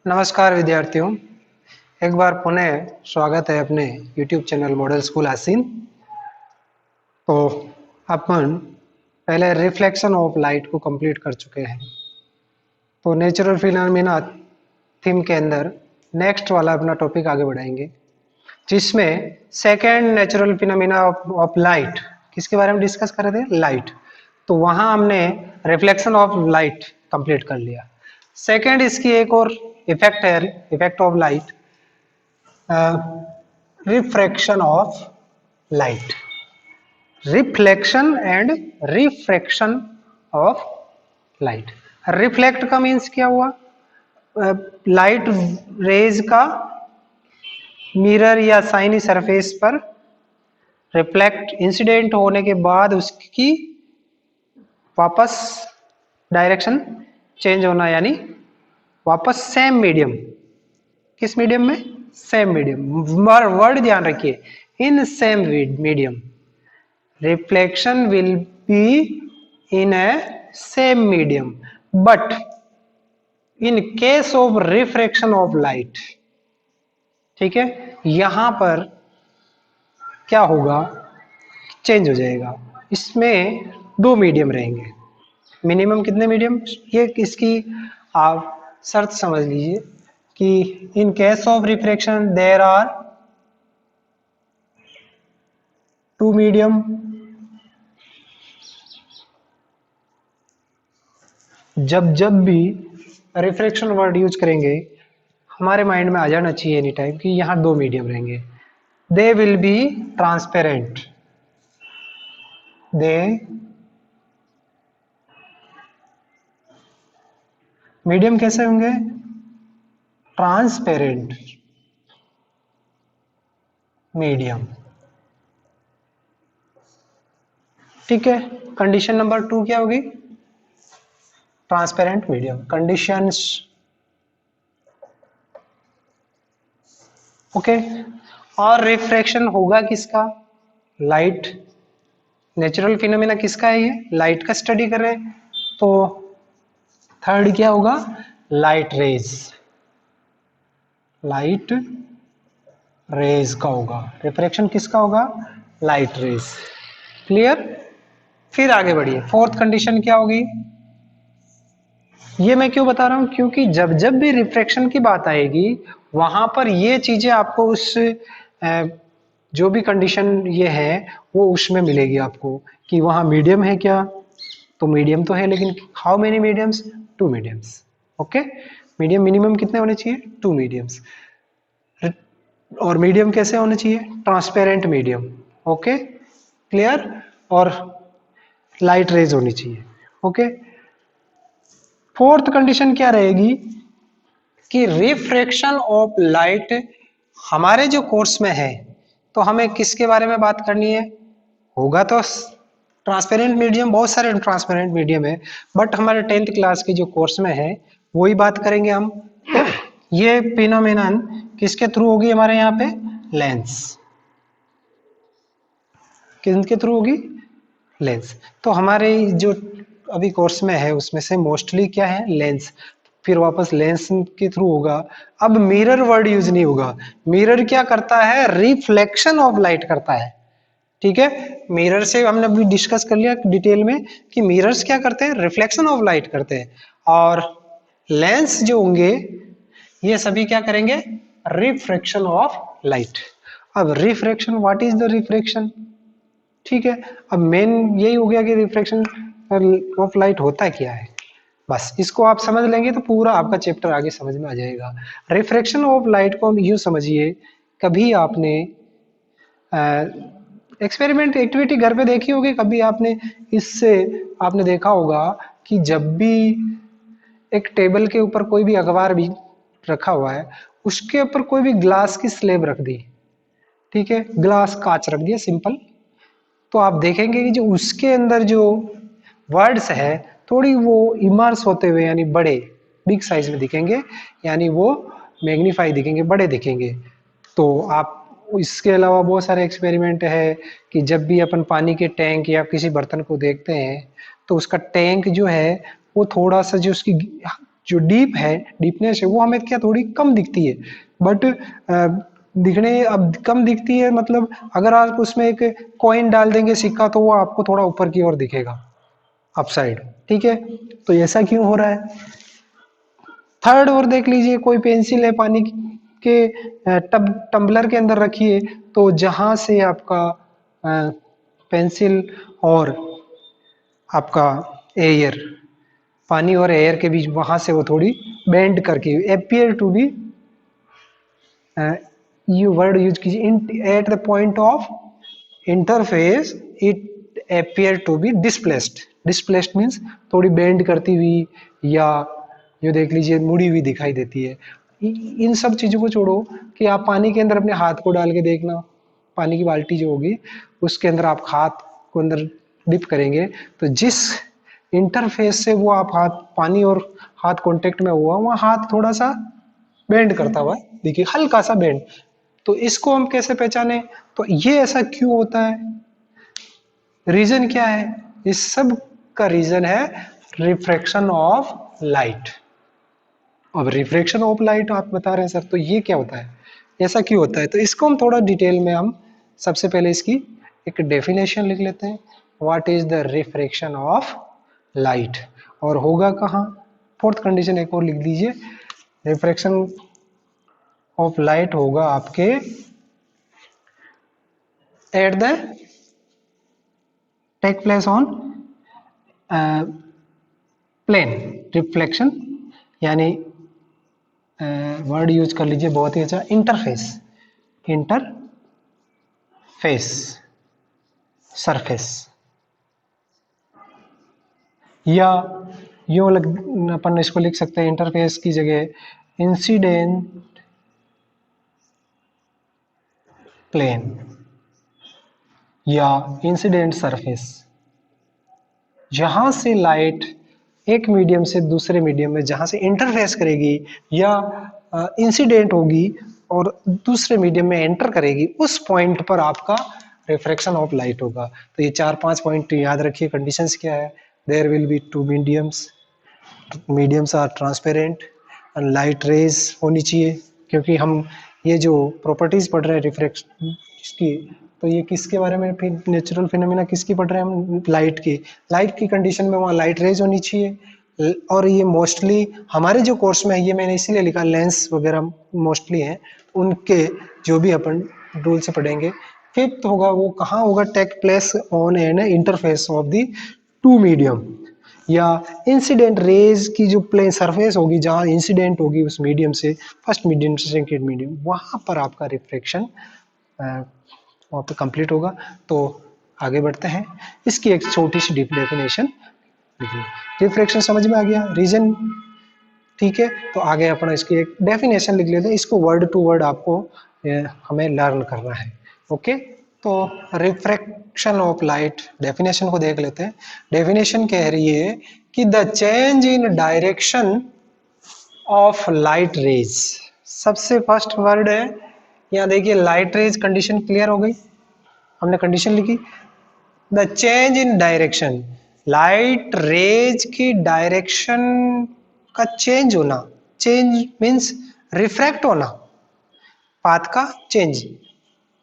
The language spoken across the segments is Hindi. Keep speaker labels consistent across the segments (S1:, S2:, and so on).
S1: नमस्कार विद्यार्थियों, एक बार पुनः स्वागत है अपने YouTube चैनल मॉडल स्कूल आसीन। तो अपन पहले रिफ्लेक्शन ऑफ लाइट को कंप्लीट कर चुके हैं। तो नेचुरल फिनोमेना थीम के अंदर नेक्स्ट वाला अपना टॉपिक आगे बढ़ाएंगे, जिसमें second natural phenomena of light किसके बारे में डिस्कस कर रहे थे, लाइट। तो वहां हमने रिफ्लेक्शन ऑफ लाइट कंप्लीट कर लिया। सेकेंड इसकी एक और इफेक्ट है, effect of light, refraction of light. Reflection and refraction of light. Reflect का मीन्स क्या हुआ, लाइट रेज का मिरर या साइनी सरफेस पर रिफ्लेक्ट इंसिडेंट होने के बाद उसकी वापस डायरेक्शन चेंज होना, यानी वापस सेम मीडियम। किस मीडियम में? Same medium. वर्ड ध्यान रखिए, in same medium. Reflection will be in A same medium, but in case of refraction of light, ठीक है, यहां पर क्या होगा, चेंज हो जाएगा। इसमें दो मीडियम रहेंगे, मिनिमम कितने मीडियम, ये इसकी आप शर्त समझ लीजिए कि in case of refraction there are two medium. जब भी रिफ्रैक्शन वर्ड यूज करेंगे हमारे माइंड में आ जाना चाहिए एनी टाइम कि यहाँ दो मीडियम रहेंगे। They will be transparent, they medium कैसे होंगे, ट्रांसपेरेंट मीडियम। ठीक है, कंडीशन नंबर 2 क्या होगी, ट्रांसपेरेंट मीडियम। Conditions, okay. और रिफ्रैक्शन होगा किसका, लाइट। नेचुरल फिनोमेना किसका है, ये लाइट का स्टडी कर रहे हैं। तो थर्ड क्या होगा, लाइट रेज, लाइट रेज का होगा। रिफ्रैक्शन किसका होगा, लाइट रेज। क्लियर। फिर आगे बढ़िए, फोर्थ कंडीशन क्या होगी। ये मैं क्यों बता रहा हूं, क्योंकि जब जब भी रिफ्रैक्शन की बात आएगी वहां पर ये चीजें आपको उस जो भी कंडीशन ये है वो उसमें मिलेगी आपको, कि वहां मीडियम है क्या, तो मीडियम तो है, लेकिन how many mediums, two mediums. Okay, medium minimum कितने होने चाहिए, टू मीडियम्स। और मीडियम कैसे होने चाहिए, ट्रांसपेरेंट मीडियम। Okay, clear. और लाइट रेज होनी चाहिए। ओके, फोर्थ कंडीशन क्या रहेगी कि रिफ्रैक्शन ऑफ लाइट हमारे जो कोर्स में है, तो हमें किसके बारे में बात करनी है, होगा तो ट्रांसपेरेंट मीडियम, बहुत सारे ट्रांसपेरेंट मीडियम है, बट हमारे 10th क्लास की जो कोर्स में है वही बात करेंगे हम। ये फिनोमेनन किसके थ्रू होगी हमारे यहाँ पे, लेंस। किसके थ्रू होगी, लेंस। तो हमारे जो अभी कोर्स में है उसमें से मोस्टली क्या है, लेंस। फिर वापस लेंस के थ्रू होगा। अब मिरर वर्ड यूज नहीं होगा। मिरर क्या करता है, रिफ्लेक्शन ऑफ लाइट करता है। ठीक है, मिरर से हमने अभी डिस्कस कर लिया डिटेल में कि मिरर्स क्या करते हैं, रिफ्लेक्शन ऑफ लाइट करते हैं। और लेंस जो होंगे ये सभी क्या करेंगे, रिफ्रैक्शन ऑफ लाइट। अब refraction, what is the refraction. ठीक है, अब मेन यही हो गया कि रिफ्रैक्शन ऑफ लाइट होता क्या है। बस इसको आप समझ लेंगे तो पूरा आपका चैप्टर आगे समझ में आ जाएगा। रिफ्रैक्शन ऑफ लाइट को हम यूं समझिए, कभी आपने एक्सपेरिमेंट एक्टिविटी घर पे देखी होगी, कभी आपने इससे आपने देखा होगा कि जब भी एक टेबल के ऊपर कोई भी अखबार भी रखा हुआ है, उसके ऊपर कोई भी ग्लास की स्लेब रख दी, ठीक है, ग्लास कांच रख दिया सिंपल, तो आप देखेंगे कि जो उसके अंदर जो वर्ड्स है थोड़ी वो इमर्स होते हुए, यानी बड़े बिग साइज में दिखेंगे, यानी वो मैग्नीफाई दिखेंगे, बड़े दिखेंगे। तो आप इसके अलावा बहुत सारे एक्सपेरिमेंट है कि जब भी अपन पानी के टैंक या किसी बर्तन को देखते हैं तो उसका टैंक जो है वो थोड़ा सा जो उसकी जो डीप है, डीपनेस है, वो हमें क्या थोड़ी कम दिखती है, बट दिखने अब कम दिखती है मतलब अगर आप उसमें एक कॉइन डाल देंगे सिक्का तो वो आपको थोड़ा ऊपर की ओर दिखेगा, अपसाइड, ठीक है। तो ऐसा क्यों हो रहा है? थर्ड और देख लीजिए, कोई पेंसिल है पानी के टम्बलर के अंदर रखी है, तो जहां से आपका पेंसिल और आपका एयर, पानी और एयर के बीच, वहां से वो थोड़ी बेंड करके appear to be, you word use कीजिए, at the point of interface it appear to be displaced. Displaced means थोड़ी बेंड करती हुई, या जो देख लीजिए मुड़ी हुई दिखाई देती है। इन सब चीजों को छोड़ो कि आप पानी के अंदर अपने हाथ को डाल के देखना, पानी की बाल्टी जो होगी उसके अंदर आप हाथ को अंदर डिप करेंगे, तो जिस इंटरफेस से वो आप हाथ, पानी और हाथ कांटेक्ट में हुआ, वहां हाथ थोड़ा सा बेंड करता हुआ देखिए, हल्का सा बेंड। तो इसको हम कैसे पहचाने? तो ये ऐसा क्यों होता है, रीजन क्या है? इस सब का रीजन है रिफ्रैक्शन ऑफ लाइट। अब रिफ्रैक्शन ऑफ लाइट आप बता रहे हैं सर, तो ये क्या होता है, ऐसा क्यों होता है? तो इसको हम थोड़ा डिटेल में, हम सबसे पहले इसकी एक डेफिनेशन लिख लेते हैं, what is the refraction of light, और होगा कहाँ? फोर्थ कंडीशन एक और लिख दीजिए, रिफ्रैक्शन ऑफ लाइट होगा आपके at the take place on plane reflection, यानी वर्ड यूज कर लीजिए बहुत ही अच्छा, इंटरफेस, इंटरफेस सरफेस, या यूं अपन इसको लिख सकते हैं इंटरफेस की जगह इंसिडेंट प्लेन या इंसिडेंट सरफेस, जहां से लाइट एक मीडियम से दूसरे मीडियम में जहां से इंटरफेस करेगी या इंसिडेंट होगी और दूसरे मीडियम में एंटर करेगी, उस पॉइंट पर आपका रिफ्रैक्शन ऑफ लाइट होगा। तो ये 4-5 पॉइंट याद रखिए। कंडीशंस क्या है? There will be two mediums, mediums are transparent, light rays होनी चाहिए, क्योंकि हम ये जो प्रॉपर्टीज पढ़ रहे हैं रिफ्रैक्शन की, तो ये किसके बारे में, फिर नेचुरल फिनोमिना किसकी पढ़ रहे हैं हम? लाइट की। लाइट की कंडीशन में वहाँ लाइट रेज होनी चाहिए, और ये मोस्टली हमारे जो कोर्स में है, ये मैंने इसीलिए लिखा, लेंस वगैरह मोस्टली हैं, उनके जो भी अपन रूल से पढ़ेंगे। फिफ्थ होगा, वो कहाँ होगा? Take place on an interface of the two medium, या इंसिडेंट रेज की जो प्लेन सरफेस होगी, जहां इंसिडेंट होगी उस मीडियम से, फर्स्ट मीडियम से सेकेंड मीडियम, वहां पर आपका रिफ्रैक्शन वहां पर कंप्लीट होगा। तो आगे बढ़ते हैं, इसकी एक छोटी सी डेफिनेशन लिखिए। रिफ्रैक्शन समझ में आ गया, रीजन ठीक है। तो आगे अपन इसकी एक डेफिनेशन लिख लेते हैं, इसको वर्ड टू वर्ड आपको हमें लर्न करना है। ओके, तो रिफ्रैक्शन ऑफ लाइट, डेफिनेशन को देख लेते हैं। डेफिनेशन कह रही है कि the change in direction of light rays. सबसे फर्स्ट वर्ड है यहाँ देखिए, लाइट रेज, कंडीशन क्लियर हो गई, हमने कंडीशन लिखी, the change in direction, light rays की डायरेक्शन का चेंज होना, चेंज मीन्स रिफ्रैक्ट होना, पाथ का चेंज,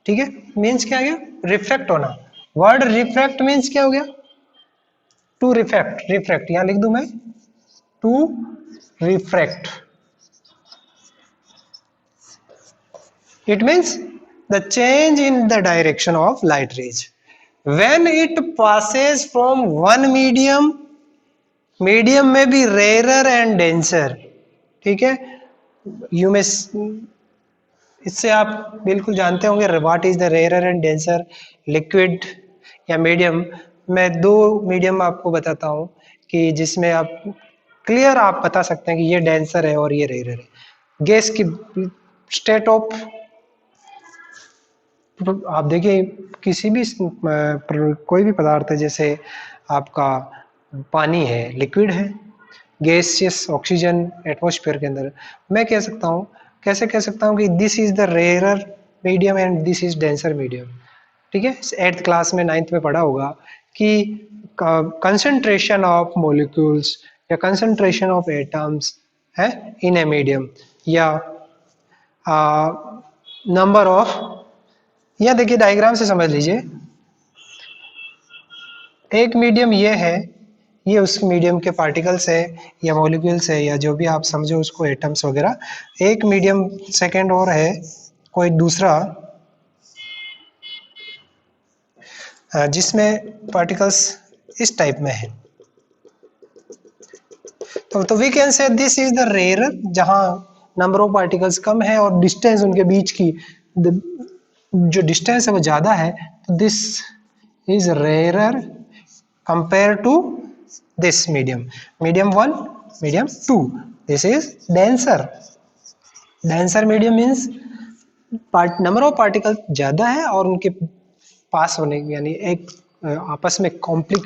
S1: ठीक है, मीन्स क्या हो गया? रिफ्रैक्ट होना। वर्ड रिफ्रैक्ट मीन्स क्या हो गया? टू रिफ्रैक्ट, रिफ्रैक्ट यहां लिख दूं मैं, to refract, it means the change in the direction of light rays when it passes from one medium, medium में भी रेयर एंड डेंसर, ठीक है। यू में इससे आप बिल्कुल जानते होंगे what is the rare and denser, liquid या मीडियम। मैं दो मीडियम आपको बताता हूं कि जिसमें आप क्लियर आप बता सकते हैं कि ये डेंसर है और ये रेयर है। गैस की स्टेट ऑफ, आप देखिए किसी भी कोई भी पदार्थ है, जैसे आपका पानी है, लिक्विड है, गैसियस ऑक्सीजन एटमॉस्फेयर के अंदर, मैं कह सकता हूँ, कैसे कह सकता हूँ कि this is the rare medium and this is denser medium, ठीक है। 8th क्लास में 9th में पढ़ा होगा कि कंसंट्रेशन ऑफ मॉलिक्यूल्स या कंसंट्रेशन ऑफ एटम्स है इन ए मीडियम, या नंबर ऑफ, या देखिए डायग्राम से समझ लीजिए, एक मीडियम ये है, ये उस मीडियम के पार्टिकल्स है या मॉलिक्यूल्स है या जो भी आप समझो उसको, एटम्स वगैरह। एक मीडियम सेकंड और है कोई दूसरा जिसमें पार्टिकल्स इस टाइप में है। तो we can say this is the rare, जहां नंबर ऑफ पार्टिकल्स कम है और डिस्टेंस उनके बीच की जो डिस्टेंस है वो ज्यादा है, तो this is rarer compare to this medium, medium 1, medium 2। This is denser, denser medium means number of particle ज्यादा है और उनके पास होने, यानी एक आपस में कॉम्प्लिक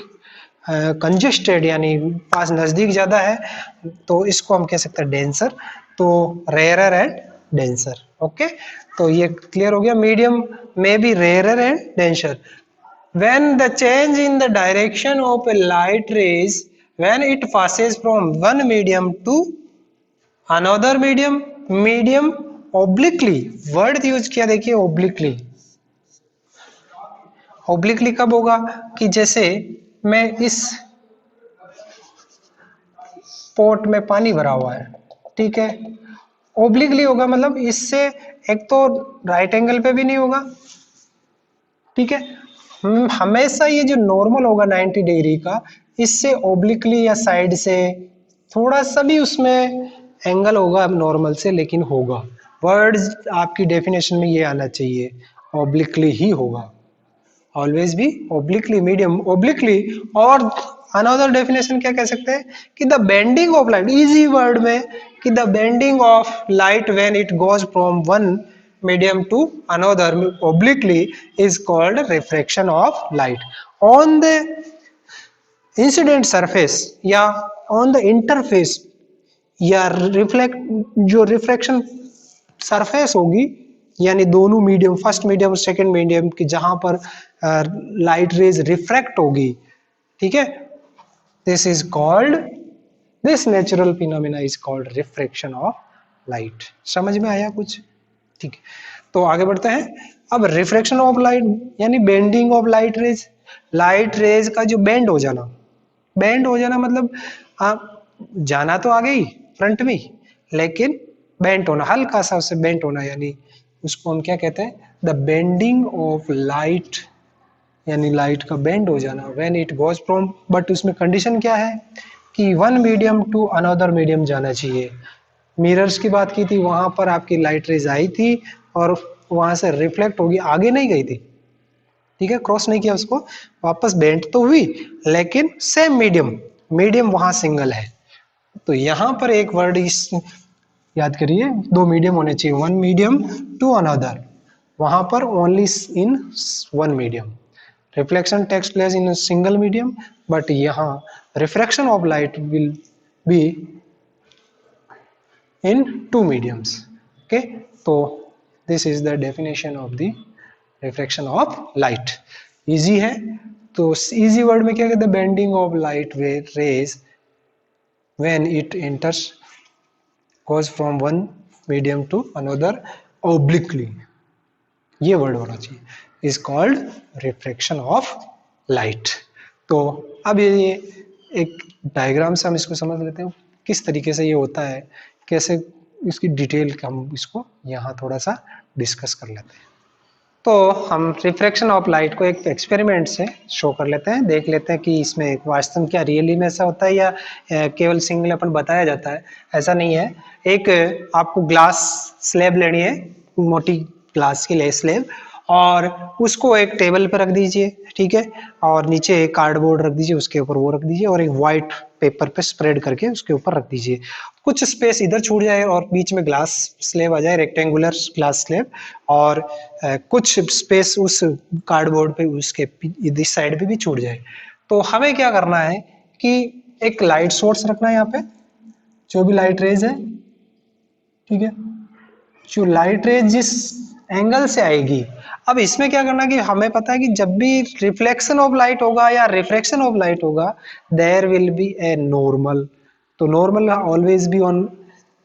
S1: कंजेस्टेड, यानी पास नजदीक ज्यादा है, तो इसको हम कह सकते हैं डेंसर। तो रेयरर एंड डेंसर, ओके। तो ये क्लियर हो गया, मीडियम में भी rarer and denser. when the change in the direction of a light rays when it passes from one medium to another medium, medium obliquely, word use किया देखिए obliquely। obliquely कब होगा कि जैसे मैं इस पोट में पानी भरा हुआ है, ठीक है, ओब्लिकली होगा, मतलब इससे एक तो राइट एंगल पे भी नहीं होगा, ठीक है। हमेशा ये जो नॉर्मल होगा 90 डिग्री का, इससे ओब्लिकली या साइड से थोड़ा सा भी उसमें एंगल होगा नॉर्मल से, लेकिन होगा। वर्ड्स आपकी डेफिनेशन में ये आना चाहिए, ओब्लिकली ही होगा, ऑलवेज भी ओब्लिकली, मीडियम ओब्लिकली। और अनदर डेफिनेशन क्या कह सकते हैं कि the bending of light, easy word में, कि the bending of light when it goes from one medium to another obliquely is called refraction of light on the incident surface या on the interface, या रिफ्लेक्ट, जो रिफ्लेक्शन सरफेस होगी, यानी दोनों मीडियम, फर्स्ट मीडियम और सेकंड मीडियम की, जहां पर लाइट रेज रिफ्रैक्ट होगी, ठीक है, this is called, this natural phenomena is called refraction of light. समझ में आया कुछ? ठीक है, तो आगे बढ़ते हैं। अब रिफ्रैक्शन ऑफ लाइट यानी bending of light rays, light rays का जो बेंड हो जाना, बेंड हो जाना मतलब आप जाना तो आ गई फ्रंट में, लेकिन बेंट होना, हल्का सा उससे बेंट होना, यानी उसको हम क्या कहते हैं, द बेंडिंग ऑफ लाइट, यानी लाइट का बेंड हो जाना when it goes from, but उसमें कंडीशन क्या है कि one medium to another medium जाना चाहिए। मिरर्स की बात की थी, वहां पर आपकी लाइट रेज आई थी और वहां से रिफ्लेक्ट होगी, आगे नहीं गई थी, ठीक है, क्रॉस नहीं किया उसको, वापस बेंट तो हुई, लेकिन सेम मीडियम, मीडियम वहां सिंगल है। तो यहां पर एक वर्ड इस याद करिए, दो मीडियम होने चाहिए, वन मीडियम टू अनदर, वहां पर only in one medium, reflection takes place in single medium, but यहाँ refraction of light will be in two mediums, okay। तो this is the definition of the refraction of light, easy है। तो easy word में क्या कहते हैं, bending of light rays when it enters, goes from one medium to another obliquely, ये वर्ड होना चाहिए, is called refraction of light। तो अब ये एक डायग्राम से हम इसको समझ लेते हैं किस तरीके से ये होता है, कैसे इसकी डिटेल का हम इसको यहाँ थोड़ा सा डिस्कस कर लेते हैं। तो हम रिफ्रैक्शन ऑफ लाइट को एक एक्सपेरिमेंट से शो कर लेते हैं, देख लेते हैं कि इसमें वास्तव में क्या रियली में ऐसा होता है या केवल सिंगल अपन बताया जाता है, ऐसा नहीं है। एक आपको ग्लास स्लैब लेनी है, मोटी ग्लास की स्लैब, और उसको एक टेबल पर रख दीजिए, ठीक है, और नीचे एक कार्डबोर्ड रख दीजिए, उसके ऊपर वो रख दीजिए, और एक व्हाइट पेपर पे स्प्रेड करके उसके ऊपर रख दीजिए। कुछ स्पेस इधर छूट जाए और बीच में ग्लास स्लैब आ जाए, रेक्टेंगुलर ग्लास स्लैब, और कुछ स्पेस उस कार्डबोर्ड पे उसके इस साइड पे भी छूट जाए। तो हमें क्या करना है कि एक लाइट सोर्स रखना है यहाँ पे, जो भी लाइट रेज है, ठीक है, जो लाइट रेज जिस एंगल से आएगी, अब इसमें क्या करना कि हमें पता है कि जब भी रिफ्लेक्शन ऑफ लाइट होगा या रिफ्रैक्शन ऑफ लाइट होगा, there will be a normal. तो normal always be on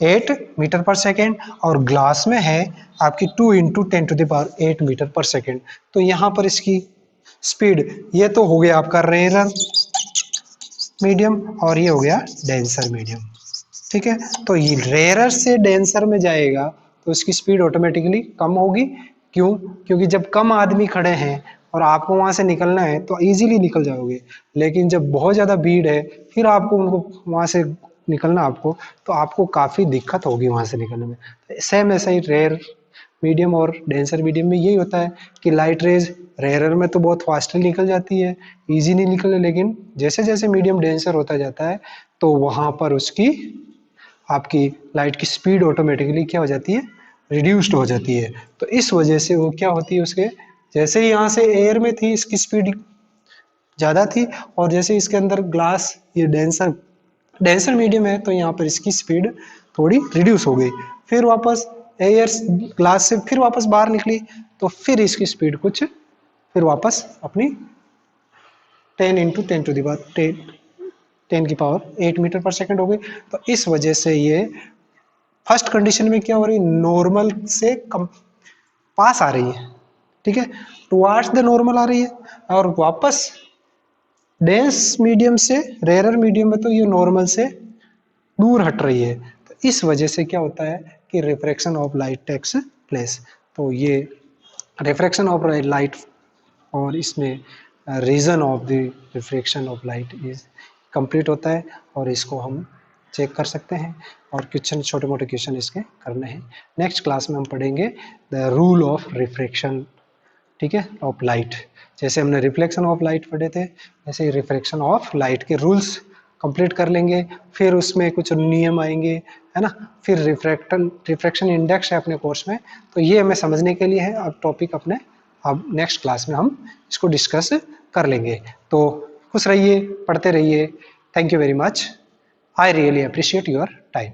S1: 8 metre per second और ग्लास में है आपकी 2 इंटू 10⁸ मीटर पर सेकेंड। तो यहाँ पर इसकी स्पीड, ये तो हो गया आपका रेयर मीडियम और ये हो गया डेंसर मीडियम। ठीक है, तो ये रेयर से डेंसर में जाएगा तो इसकी स्पीड ऑटोमेटिकली कम होगी। क्यों? क्योंकि जब कम आदमी खड़े हैं और आपको वहां से निकलना है तो इजीली निकल जाओगे, लेकिन जब बहुत ज़्यादा भीड़ है फिर आपको उनको वहां से निकलना आपको, तो आपको काफ़ी दिक्कत होगी वहां से निकलने में। सेम ऐसा ही रेयर मीडियम और डेंसर मीडियम में यही होता है कि लाइट रेज रेयरर में तो बहुत फास्टली निकल जाती है, इजी नहीं निकले, लेकिन जैसे जैसे मीडियम डेंसर होता जाता है तो वहां पर उसकी आपकी लाइट की स्पीड ऑटोमेटिकली क्या हो जाती है, रिड्यूस्ड हो जाती है। तो इस वजह से वो क्या होती है, उसके जैसे ही यहाँ से एयर में थी इसकी स्पीड ज़्यादा थी, और जैसे इसके अंदर ग्लास ये डेंसर डेंसर मीडियम है तो यहाँ पर इसकी स्पीड थोड़ी रिड्यूस हो गई। फिर वापस एयर ग्लास से फिर वापस बाहर निकली तो फिर इसकी स्पीड कुछ फिर वापस अपनी 10 इंटू 10⁸ मीटर पर सेकेंड हो गई। तो इस वजह से ये फर्स्ट कंडीशन में क्या हो रही है, नॉर्मल से कम पास आ रही है। ठीक है, टुवार्ड्स द नॉर्मल आ रही है, और वापस डेंस मीडियम से रेयर मीडियम में तो ये नॉर्मल से दूर हट रही है। तो इस वजह से क्या होता है कि refraction of light takes place. तो ये रिफ्रैक्शन ऑफ लाइट और इसमें reason of the refraction of light is complete होता है, और इसको हम चेक कर सकते हैं और क्वेश्चन छोटे मोटे क्वेश्चन इसके करने हैं। नेक्स्ट क्लास में हम पढ़ेंगे द रूल ऑफ रिफ्रैक्शन, ठीक है, ऑफ लाइट। जैसे हमने रिफ्लेक्शन ऑफ लाइट पढ़े थे, वैसे ही रिफ्रैक्शन ऑफ लाइट के रूल्स कंप्लीट कर लेंगे। फिर उसमें कुछ नियम आएंगे, है ना। फिर रिफ्रैक्शन इंडेक्स है अपने कोर्स में, तो ये हमें समझने के लिए है। अब टॉपिक अपने अब नेक्स्ट क्लास में हम इसको डिस्कस कर लेंगे। तो खुश रहिए, पढ़ते रहिए। Thank you very much. I really appreciate your time.